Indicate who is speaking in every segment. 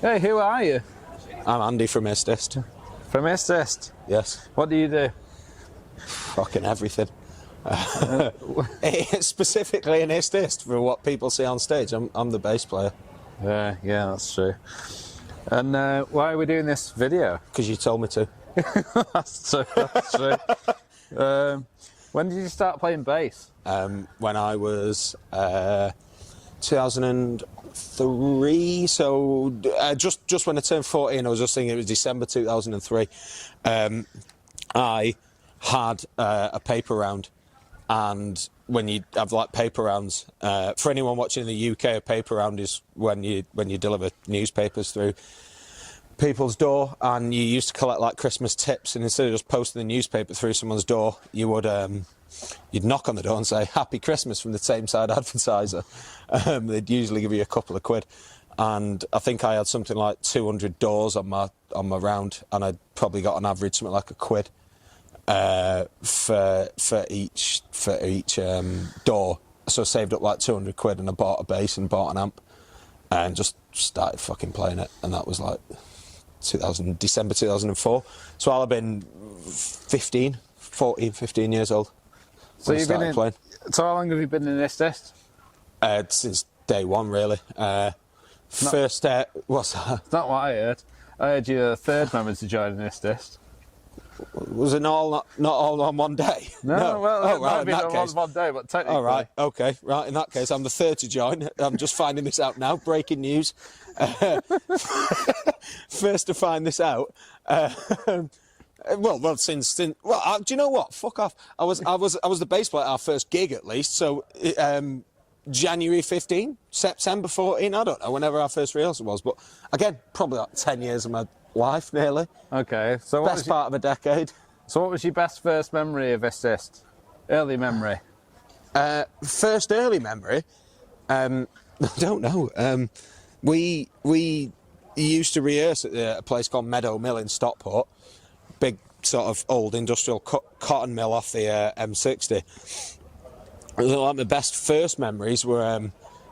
Speaker 1: Hey, who are you?
Speaker 2: I'm Andy from IST IST.
Speaker 1: From IST IST?
Speaker 2: Yes.
Speaker 1: What do you do?
Speaker 2: Fucking everything. Specifically in IST IST, for what people see on stage, I'm the bass player.
Speaker 1: Yeah, that's true. And why are we doing this video?
Speaker 2: Because you told me to.
Speaker 1: That's true, that's true. When did you start playing bass?
Speaker 2: When I was 2003, so just when I turned 14, I was just thinking it was December 2003. I had a paper round, and when you have like paper rounds, for anyone watching in the UK, a paper round is when you deliver newspapers through people's door, and you used to collect like Christmas tips, and instead of just posting the newspaper through someone's door, you would you'd knock on the door and say Happy Christmas from the Tameside Advertiser. They'd usually give you a couple of quid, and I think I had something like 200 doors on my round, and I'd probably got on average something like a quid for each door. So I saved up like 200 quid, and I bought a bass and bought an amp and just started fucking playing it, and that was like December 2004. So I'll have been 15 years old.
Speaker 1: So you've been in,
Speaker 2: playing.
Speaker 1: So how long have you been in IST IST?
Speaker 2: Since day one, really. What's that?
Speaker 1: That's not what I heard. I heard you're the third member to join IST IST.
Speaker 2: Was it not all on one day?
Speaker 1: No. Well, it might be on one day, but technically.
Speaker 2: All right, okay, right. In that case, I'm the third to join. I'm just finding this out now. Breaking news. First to find this out. Do you know what? Fuck off. I was the bass player at our first gig, at least. So January 15, September 14. I don't know. Whenever our first rehearsal was, but again, probably like 10 years of my life, nearly.
Speaker 1: Okay. So
Speaker 2: best part of a decade.
Speaker 1: So what was your best first memory of IST IST? Early memory.
Speaker 2: First early memory. I don't know. We used to rehearse at a place called Meadow Mill in Stockport. Big sort of old industrial cotton mill off the M60. Like my best first memories were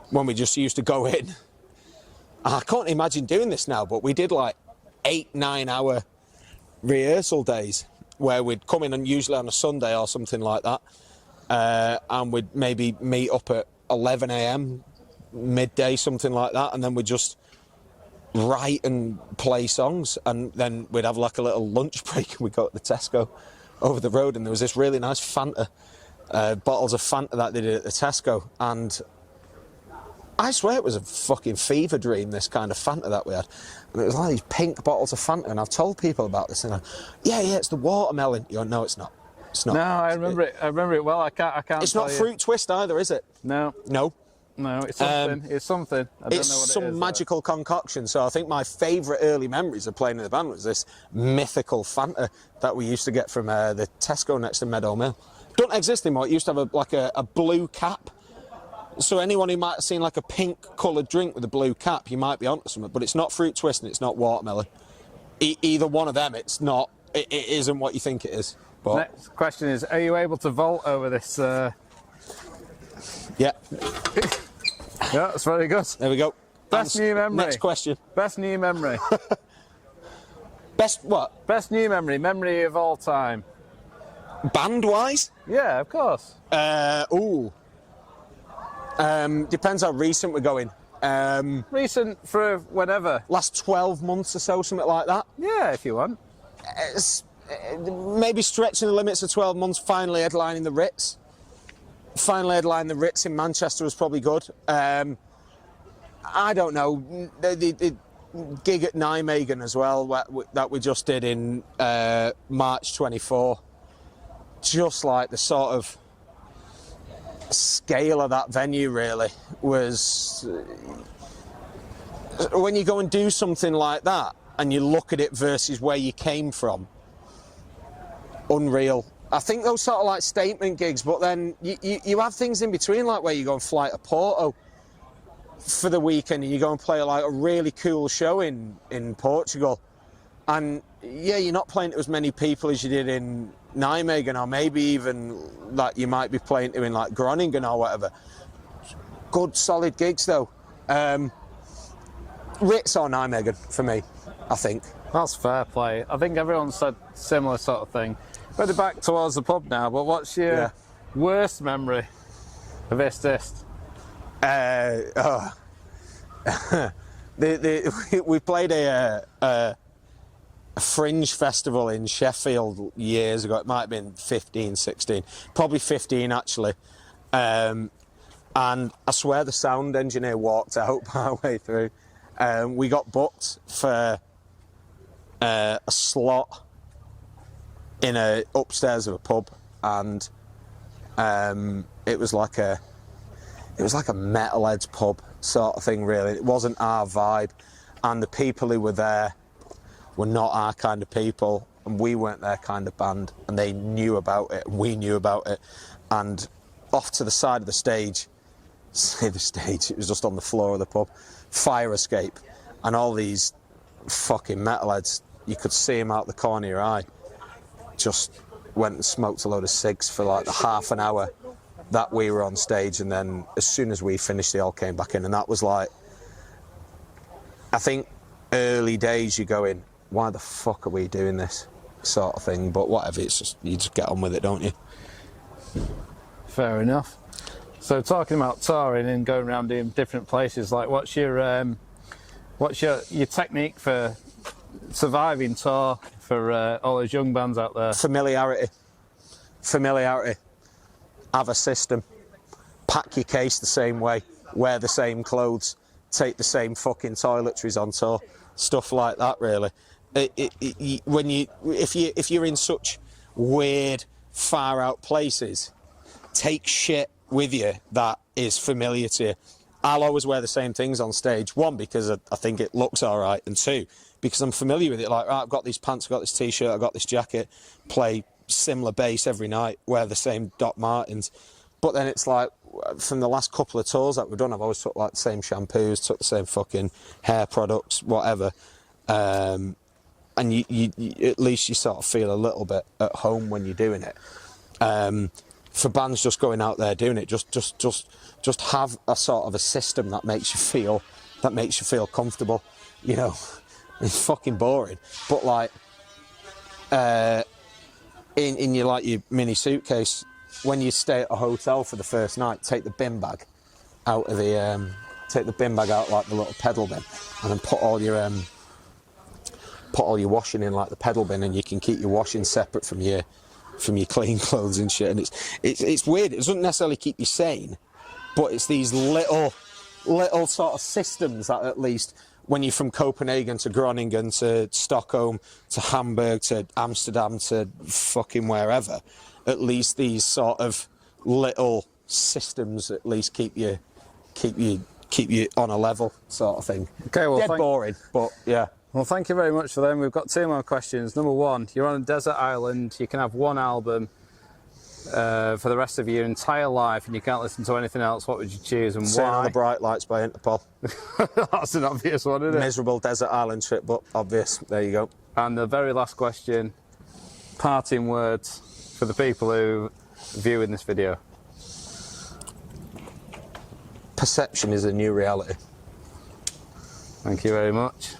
Speaker 2: when we just used to go in. I can't imagine doing this now, but we did like 8-9 hour rehearsal days where we'd come in, and usually on a Sunday or something like that, and we'd maybe meet up at 11 a.m, midday, something like that, and then we'd just write and play songs, and then we'd have like a little lunch break, and we'd go to the Tesco over the road, and there was this really nice Fanta, bottles of Fanta that they did at the Tesco, and I swear it was a fucking fever dream, this kind of Fanta that we had. And it was like these pink bottles of Fanta, and I've told people about this, and yeah, it's the watermelon. You go, no, it's not. It's not.
Speaker 1: No, I remember it. I remember it well. I can't.
Speaker 2: It's not fruit twist either, is it?
Speaker 1: No. It's something. It's something. I don't know what
Speaker 2: some
Speaker 1: it is,
Speaker 2: magical concoction. So I think my favourite early memories of playing in the band was this mythical Fanta that we used to get from the Tesco next to Meadow Mill. Don't exist anymore. It used to have a blue cap. So anyone who might have seen like a pink coloured drink with a blue cap, you might be onto something. But it's not fruit twist and it's not watermelon. Either one of them, it's not. It isn't what you think it is. But
Speaker 1: next question is: are you able to vault over this?
Speaker 2: Yeah.
Speaker 1: Yeah, that's very good.
Speaker 2: There we go.
Speaker 1: Best new memory.
Speaker 2: Next question.
Speaker 1: Best new memory.
Speaker 2: Best what?
Speaker 1: Best new memory. Memory of all time.
Speaker 2: Band-wise?
Speaker 1: Yeah, of course.
Speaker 2: Depends how recent we're going.
Speaker 1: Recent for whenever.
Speaker 2: Last 12 months or so, something like that.
Speaker 1: Yeah, if you want.
Speaker 2: Maybe stretching the limits of 12 months, finally headlining the Ritz. Finally headlining the Ritz in Manchester was probably good. I don't know. The gig at Nijmegen as well, that we just did in March 24. Just like the sort of scale of that venue really was, when you go and do something like that and you look at it versus where you came from, unreal. I think those sort of like statement gigs, but then you have things in between, like where you go and fly to Porto for the weekend and you go and play like a really cool show in Portugal, and yeah, you're not playing to as many people as you did in Nijmegen, or maybe even like you might be playing to in like Groningen or whatever. Good solid gigs though. Ritz or Nijmegen for me, I think.
Speaker 1: That's fair play. I think everyone said similar sort of thing. Headed back towards the pub now, but what's your worst memory of IST IST?
Speaker 2: We played a fringe festival in Sheffield years ago. It might have been 15, 16, probably 15 actually. And I swear the sound engineer walked out partway through. We got booked for a slot in a upstairs of a pub, and it was like a metalheads pub sort of thing, really. It wasn't our vibe, and the people who were there were not our kind of people, and we weren't their kind of band, and they knew about it, and we knew about it. And off to the side of the stage, it was just on the floor of the pub, fire escape, and all these fucking metalheads, you could see them out the corner of your eye, just went and smoked a load of cigs for like the half an hour that we were on stage, and then as soon as we finished they all came back in, and that was like, I think early days you go in, why the fuck are we doing this sort of thing, but whatever, it's just, you just get on with it, don't you?
Speaker 1: Fair enough. So talking about touring and going around doing different places, like what's your technique for surviving tour for all those young bands out there?
Speaker 2: Familiarity. Have a system. Pack your case the same way. Wear the same clothes. Take the same fucking toiletries on tour. Stuff like that, really. If you're in such weird, far out places, take shit with you that is familiar to you. I'll always wear the same things on stage. One, because I think it looks all right, and two, because I'm familiar with it. Like, right, I've got these pants, I've got this t-shirt, I've got this jacket, play similar bass every night, wear the same Doc Martens. But then it's like, from the last couple of tours that we've done, I've always took like the same shampoos, took the same fucking hair products, whatever. And you at least you sort of feel a little bit at home when you're doing it. For bands just going out there doing it, just have a sort of a system that makes you feel comfortable. You know, it's fucking boring, but like in your mini suitcase, when you stay at a hotel for the first night, take the bin bag out of the like the little pedal bin, and then put all your washing in like the pedal bin, and you can keep your washing separate from your clean clothes and shit. And it's weird. It doesn't necessarily keep you sane, but it's these little sort of systems that, at least when you're from Copenhagen to Groningen to Stockholm to Hamburg to Amsterdam to fucking wherever, at least these sort of little systems at least keep you on a level sort of thing.
Speaker 1: Okay, well,
Speaker 2: dead boring, but yeah.
Speaker 1: Well, thank you very much for them. We've got two more questions. Number one, you're on a desert island. You can have one album for the rest of your entire life, and you can't listen to anything else. What would you choose, and
Speaker 2: Turn
Speaker 1: why?
Speaker 2: on the Bright Lights by Interpol.
Speaker 1: That's an obvious one, isn't it?
Speaker 2: Miserable desert island trip, but obvious. There you go.
Speaker 1: And the very last question, parting words for the people who are viewing this video.
Speaker 2: Perception is a new reality.
Speaker 1: Thank you very much.